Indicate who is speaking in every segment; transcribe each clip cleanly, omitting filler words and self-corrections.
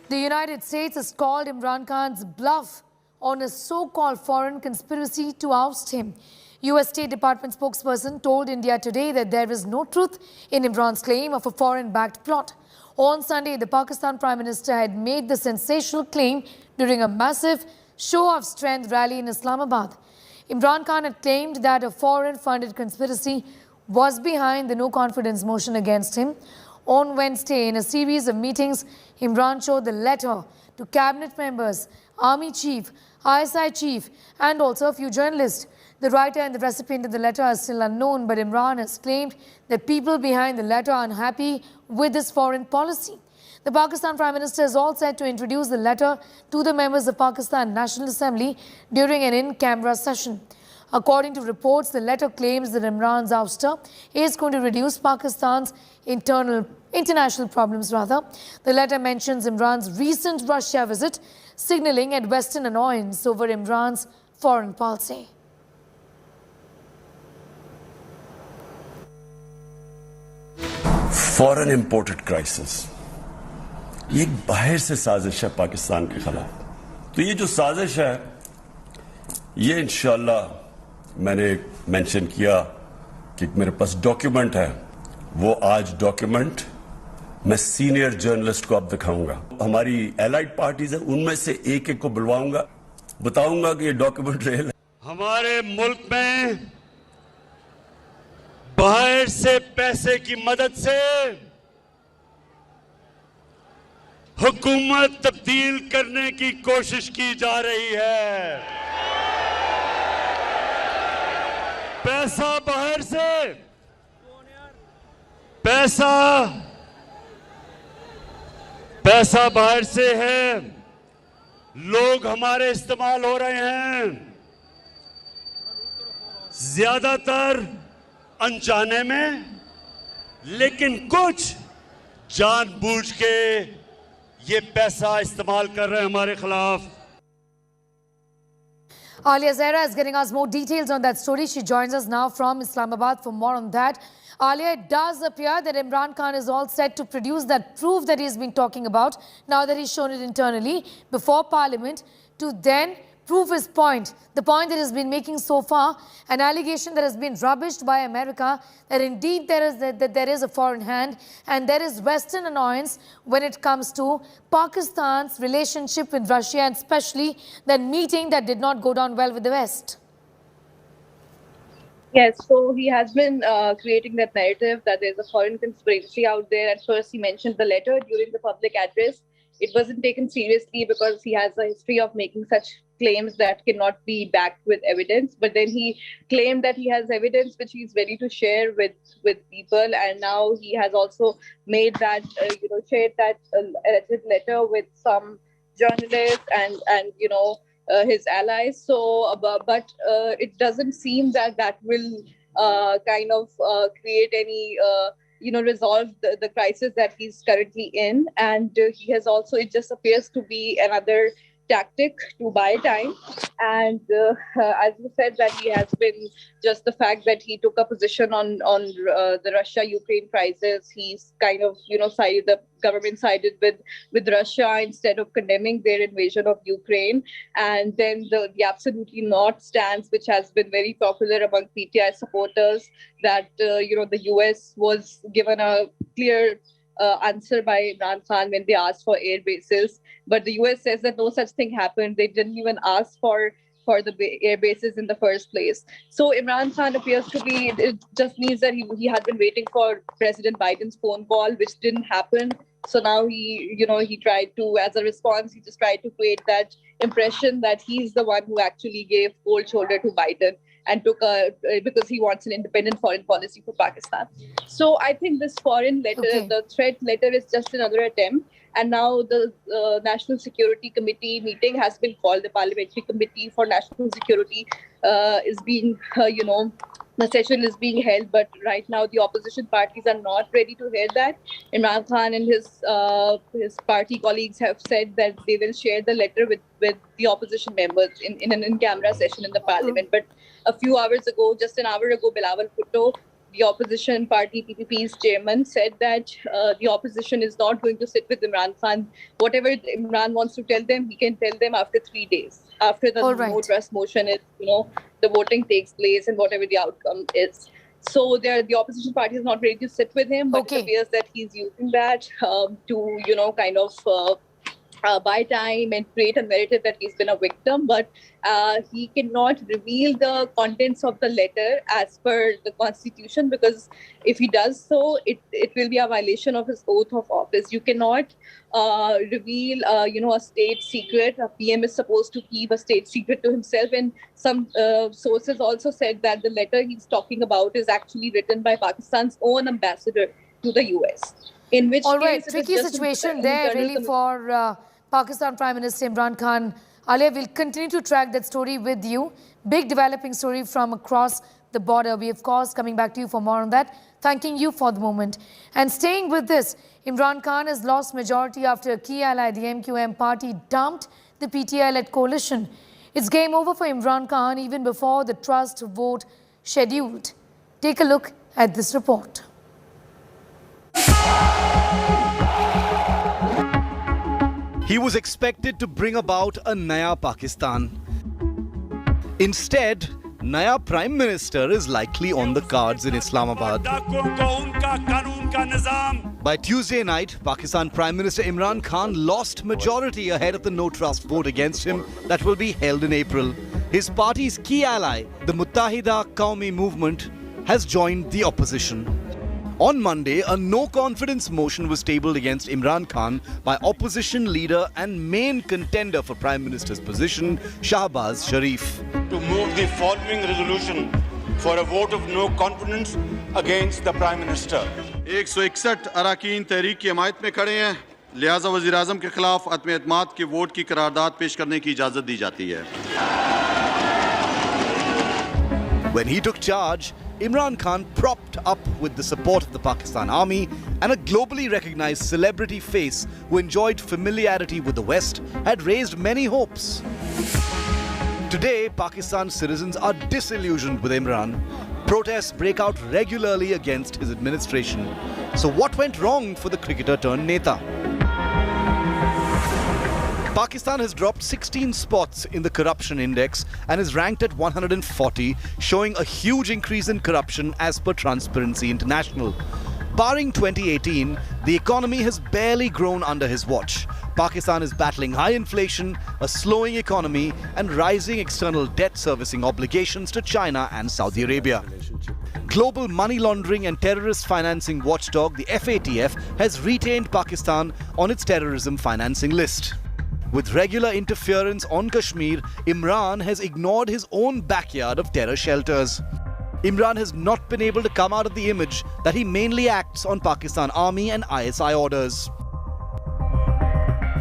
Speaker 1: The United States has called Imran Khan's bluff on a so-called foreign conspiracy to oust him. US State Department spokesperson told India today that there is no truth in Imran's claim of a foreign-backed plot. On Sunday, the Pakistan Prime Minister had made the sensational claim during a massive show of strength rally in Islamabad. Imran Khan had claimed that a foreign-funded conspiracy was behind the no-confidence motion against him. On Wednesday, in a series of meetings, Imran showed the letter to cabinet members, army chief, ISI chief, and also a few journalists. The writer and the recipient of the letter are still unknown, but Imran has claimed that people behind the letter are unhappy with this foreign policy. The Pakistan Prime Minister is all set to introduce the letter to the members of Pakistan National Assembly during an in-camera session. According to reports, the letter claims that Imran's ouster is going to reduce Pakistan's international problems. The letter mentions Imran's recent Russia visit, signaling at Western annoyance over Imran's foreign policy.
Speaker 2: Foreign imported crisis. ये एक बाहर से साजिश है पाकिस्तान के खिलाफ। तो ये जो साजिश है, ये इंशाल्लाह मैंने मेंशन किया कि मेरे पास डॉक्यूमेंट है। वो आज डॉक्यूमेंट मैं सीनियर जर्नलिस्ट को अब दिखाऊंगा। हमारी एलाइड पार्टीज है, उनमें से एक-एक को बुलवाऊंगा, बताऊंगा कि ये डॉक्यूमेंट रियल है।
Speaker 3: हमारे मुल्क में बाहर से पैसे की मदद से हुकूमत तब्दील करने की कोशिश की जा रही है। पैसा बाहर से, पैसा बाहर से है, लोग हमारे इस्तेमाल हो रहे हैं, ज्यादातर अनजाने में, लेकिन कुछ जानबूझ के ये पैसा इस्तेमाल कर रहे हैं हमारे खिलाफ।
Speaker 1: Alia Zahra is getting us more details on that story. She joins us now from Islamabad for more on that. Alia, it does appear that Imran Khan is all set to produce that proof that he's been talking about, now that he's shown it internally before Parliament, to then prove his point, the point that has been making so far, an allegation that has been rubbished by America, that indeed there is a foreign hand and there is Western annoyance when it comes to Pakistan's relationship with Russia, and especially that meeting that did not go down well with the West.
Speaker 4: Yes, so he has been creating that narrative that there's a foreign conspiracy out there. At first, he mentioned the letter during the public address. It wasn't taken seriously because he has a history of making such claims that cannot be backed with evidence. But then he claimed that he has evidence which he's ready to share with people. And now he has also made that, shared that alleged letter with some journalists and his allies. So, but it doesn't seem that will create any resolve the crisis that he's currently in. And he has also, it just appears to be another tactic to buy time. And as you said, that he has been, just the fact that he took a position on the Russia-Ukraine crisis, he's kind of, sided, the government sided with Russia instead of condemning their invasion of Ukraine. And then the absolutely not stance, which has been very popular among PTI supporters, that, the US was given a clear answer by Imran Khan when they asked for air bases. But the US says that no such thing happened. They didn't even ask for the air bases in the first place. So Imran Khan appears to be, it just means that he had been waiting for President Biden's phone call, which didn't happen. So now he tried to, as a response, he just tried to create that impression that he's the one who actually gave cold shoulder to Biden and took because he wants an independent foreign policy for Pakistan. So I think this foreign letter, the threat letter, is just another attempt. And now the National Security Committee meeting has been called. The Parliamentary Committee for National Security is being, the session is being held. But right now the opposition parties are not ready to hear that. Imran Khan and his party colleagues have said that they will share the letter with the opposition members in an in-camera session in the Parliament. But a few hours ago, just an hour ago, Bilawal Bhutto the opposition party PPP's chairman said that the opposition is not going to sit with Imran Khan. Whatever Imran wants to tell them, he can tell them after 3 days, after the
Speaker 1: All right.
Speaker 4: no trust motion is, the voting takes place and whatever the outcome is. So the opposition party is not ready to sit with him, but
Speaker 1: Okay.
Speaker 4: it appears that he's using that to, kind of buy time and create a narrative that he's been a victim. But he cannot reveal the contents of the letter as per the constitution, because if he does so, it will be a violation of his oath of office. You cannot reveal, a state secret. A PM is supposed to keep a state secret to himself. And some sources also said that the letter he's talking about is actually written by Pakistan's own ambassador to the US. In which
Speaker 1: All right,
Speaker 4: case, it is
Speaker 1: tricky
Speaker 4: just
Speaker 1: situation
Speaker 4: an
Speaker 1: there
Speaker 4: internal
Speaker 1: really for Pakistan Prime Minister Imran Khan. Alia, we'll continue to track that story with you. Big developing story from across the border. We, of course, coming back to you for more on that. Thanking you for the moment. And staying with this, Imran Khan has lost majority after a key ally, the MQM party, dumped the PTI-led coalition. It's game over for Imran Khan even before the trust vote scheduled. Take a look at this report.
Speaker 5: He was expected to bring about a Naya Pakistan. Instead, Naya Prime Minister is likely on the cards in Islamabad. By Tuesday night, Pakistan Prime Minister Imran Khan lost majority ahead of the no trust vote against him that will be held in April. His party's key ally, the Muttahida Qawmi movement, has joined the opposition. On Monday, a no-confidence motion was tabled against Imran Khan by opposition leader and main contender for Prime Minister's position, Shahbaz Sharif.
Speaker 3: To move the following resolution for a vote of no confidence against the Prime Minister.
Speaker 6: 161 अरकान तहरीक की हमायत में खड़े हैं, लिहाजा वज़ीर-ए-आज़म के खिलाफ अदम एतमाद के वोट की करारदाद पेश करने की इजाज़त दी जाती है।
Speaker 5: When he took charge, Imran Khan, propped up with the support of the Pakistan Army and a globally recognized celebrity face who enjoyed familiarity with the West, had raised many hopes. Today, Pakistan's citizens are disillusioned with Imran. Protests break out regularly against his administration. So what went wrong for the cricketer turned Neta? Pakistan has dropped 16 spots in the corruption index and is ranked at 140, showing a huge increase in corruption as per Transparency International. Barring 2018, the economy has barely grown under his watch. Pakistan is battling high inflation, a slowing economy, and rising external debt servicing obligations to China and Saudi Arabia. Global money laundering and terrorist financing watchdog, the FATF, has retained Pakistan on its terrorism financing list. With regular interference on Kashmir, Imran has ignored his own backyard of terror shelters. Imran has not been able to come out of the image that he mainly acts on Pakistan Army and ISI orders.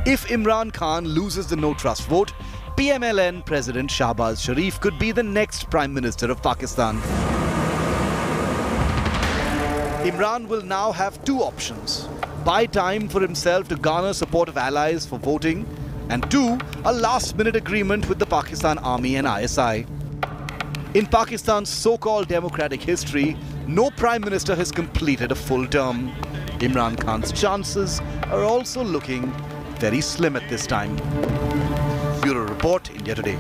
Speaker 5: If Imran Khan loses the no trust vote, PMLN President Shahbaz Sharif could be the next Prime Minister of Pakistan. Imran will now have two options: buy time for himself to garner support of allies for voting, and two, a last-minute agreement with the Pakistan Army and ISI. In Pakistan's so-called democratic history, no Prime Minister has completed a full term. Imran Khan's chances are also looking very slim at this time. Bureau Report, India Today.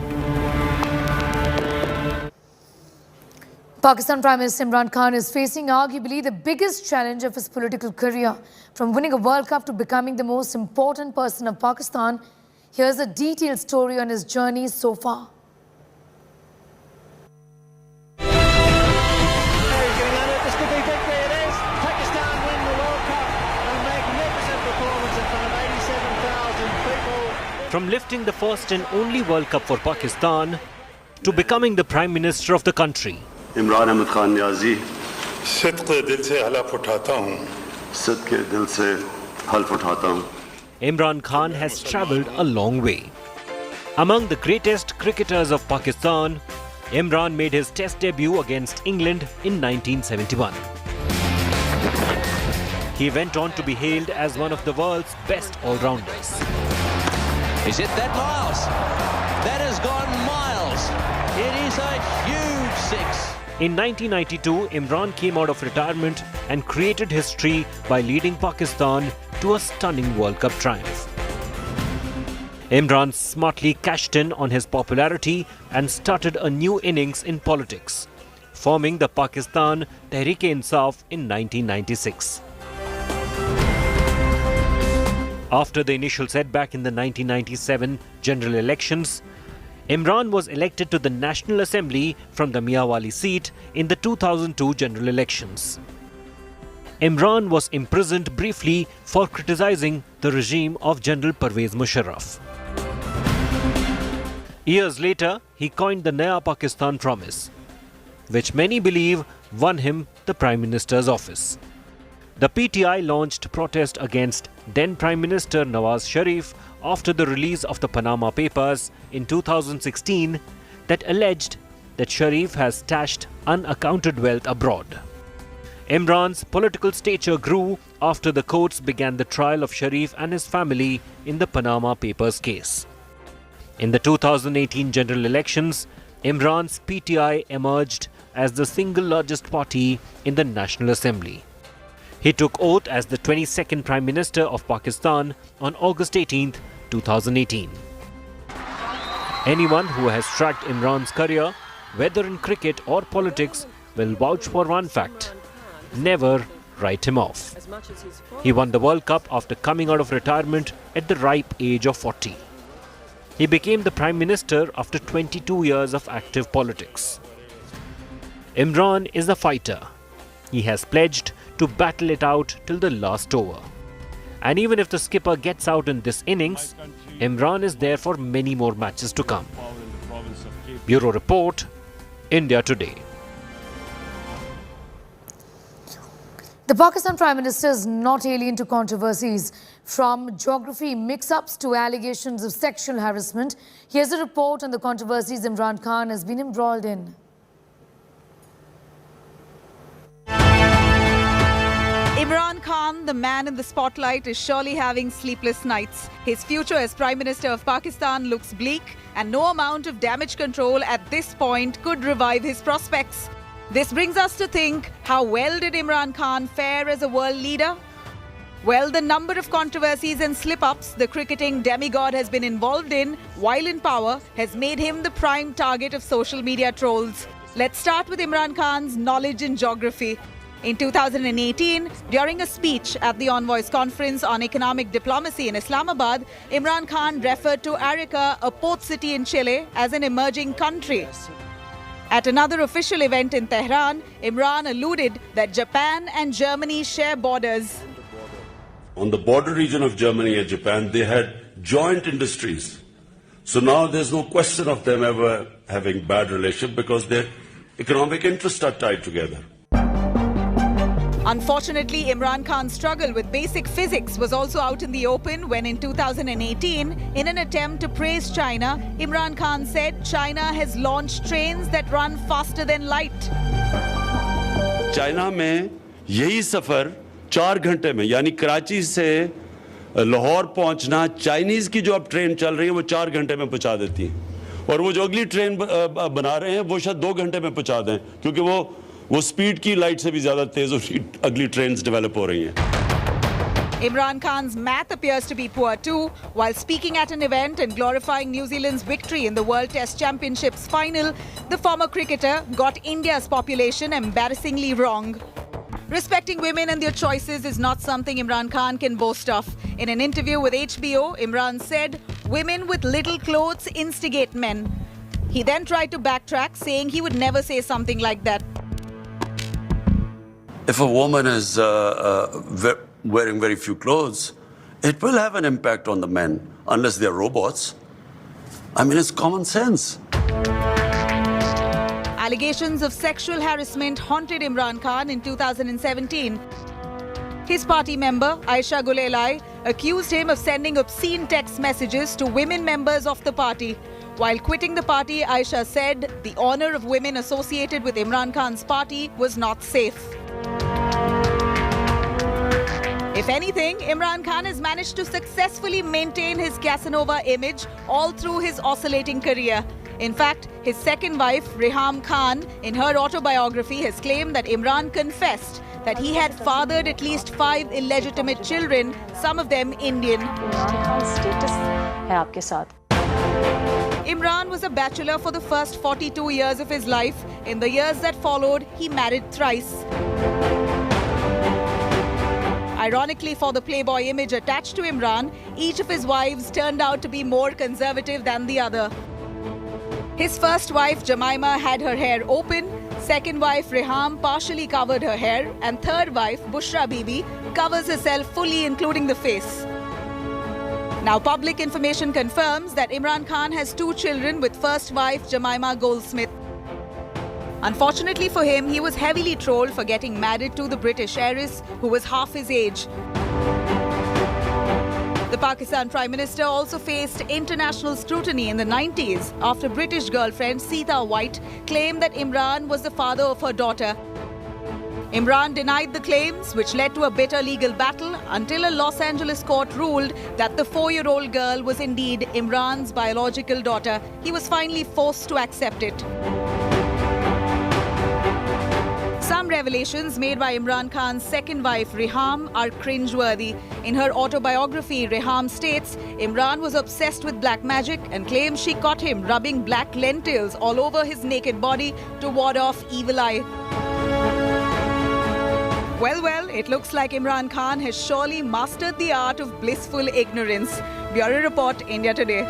Speaker 1: Pakistan Prime Minister Imran Khan is facing arguably the biggest challenge of his political career. From winning a World Cup to becoming the most important person of Pakistan, here's a detailed story on his journey so far.
Speaker 7: From lifting the first and only World Cup for Pakistan to becoming the Prime Minister of the country.
Speaker 2: Imran Ahmad Khan Niazi
Speaker 8: सदके दिल से हलफ उठाता हूँ
Speaker 2: सदके दिल से हल्फ उठाता हूँ.
Speaker 7: Imran Khan has travelled a long way. Among the greatest cricketers of Pakistan, Imran made his Test debut against England in 1971. He went on to be hailed as one of the world's best all-rounders.
Speaker 9: Is it that miles? That has gone miles. It is a huge six.
Speaker 7: In 1992, Imran came out of retirement and created history by leading Pakistan to a stunning World Cup triumph. Imran smartly cashed in on his popularity and started a new innings in politics, forming the Pakistan Tehreek-e-Insaf in 1996. After the initial setback in the 1997 general elections, Imran was elected to the National Assembly from the Miawali seat in the 2002 general elections. Imran was imprisoned briefly for criticizing the regime of General Pervez Musharraf. Years later, he coined the Naya Pakistan promise, which many believe won him the Prime Minister's office. The PTI launched protest against then Prime Minister Nawaz Sharif after the release of the Panama Papers in 2016 that alleged that Sharif has stashed unaccounted wealth abroad. Imran's political stature grew after the courts began the trial of Sharif and his family in the Panama Papers case. In the 2018 general elections, Imran's PTI emerged as the single largest party in the National Assembly. He took oath as the 22nd Prime Minister of Pakistan on August 18, 2018. Anyone who has tracked Imran's career, whether in cricket or politics, will vouch for one fact: never write him off. He won the World Cup after coming out of retirement at the ripe age of 40. He became the Prime Minister after 22 years of active politics. Imran is a fighter. He has pledged to battle it out till the last over. And even if the skipper gets out in this innings, Imran is there for many more matches to come. Bureau Report, India Today.
Speaker 1: The Pakistan Prime Minister is not alien to controversies, from geography mix-ups to allegations of sexual harassment. Here's a report on the controversies Imran Khan has been embroiled in.
Speaker 10: Imran Khan, the man in the spotlight, is surely having sleepless nights. His future as Prime Minister of Pakistan looks bleak, and no amount of damage control at this point could revive his prospects. This brings us to think, how well did Imran Khan fare as a world leader? Well, the number of controversies and slip-ups the cricketing demigod has been involved in while in power has made him the prime target of social media trolls. Let's start with Imran Khan's knowledge in geography. In 2018, during a speech at the Envoys Conference on Economic Diplomacy in Islamabad, Imran Khan referred to Arica, a port city in Chile, as an emerging country. At another official event in Tehran, Imran alluded that Japan and Germany share borders.
Speaker 2: On the border region of Germany and Japan, they had joint industries. So now there's no question of them ever having bad relations because their economic interests are tied together.
Speaker 10: Unfortunately, Imran Khan's struggle with basic physics was also out in the open when in 2018, in an attempt to praise China, Imran Khan said China has launched trains that run faster than light.
Speaker 2: China में यही सफर 4 घंटे में, यानी कराची से लाहौर पहुंचना, Chinese की जो अब ट्रेन चल रही है वो 4 घंटे में पहुंचा देती है, और वो जो अगली ट्रेन बना रहे हैं वो शायद 2 घंटे में पहुंचा दें, क्योंकि वो स्पीड की लाइट से भी ज्यादा तेज अगली ट्रेन्स डेवलप हो रही हैं.
Speaker 10: Imran Khan's math appears to be poor too. While speaking at an event and glorifying New Zealand's victory in the World Test Championships final, the former cricketer got India's population embarrassingly wrong. Respecting women and their choices is not something Imran Khan can boast of. In an interview with HBO, Imran said, "Women with little clothes instigate men." He then tried to backtrack, saying he would never say something like that.
Speaker 2: If a woman is wearing very few clothes, it will have an impact on the men, unless they're robots. I mean, it's common sense.
Speaker 10: Allegations of sexual harassment haunted Imran Khan in 2017. His party member, Aisha Gulelai, accused him of sending obscene text messages to women members of the party. While quitting the party, Aisha said the honor of women associated with Imran Khan's party was not safe. If anything, Imran Khan has managed to successfully maintain his Casanova image all through his oscillating career. In fact, his second wife, Reham Khan, in her autobiography has claimed that Imran confessed that he had fathered at least 5 illegitimate children, some of them Indian. Imran was a bachelor for the first 42 years of his life. In the years that followed, he married thrice. Ironically, for the playboy image attached to Imran, each of his wives turned out to be more conservative than the other. His first wife, Jemima, had her hair open. Second wife, Reham, partially covered her hair. And third wife, Bushra Bibi, covers herself fully, including the face. Now, public information confirms that Imran Khan has 2 children with first wife, Jemima Goldsmith. Unfortunately for him, he was heavily trolled for getting married to the British heiress, who was half his age. The Pakistan Prime Minister also faced international scrutiny in the 90s after British girlfriend Sita White claimed that Imran was the father of her daughter. Imran denied the claims, which led to a bitter legal battle until a Los Angeles court ruled that the 4-year-old girl was indeed Imran's biological daughter. He was finally forced to accept it. Some revelations made by Imran Khan's second wife, Reham, are cringeworthy. In her autobiography, Reham states Imran was obsessed with black magic and claims she caught him rubbing black lentils all over his naked body to ward off evil eye. Well, it looks like Imran Khan has surely mastered the art of blissful ignorance. Bureau Report, India Today.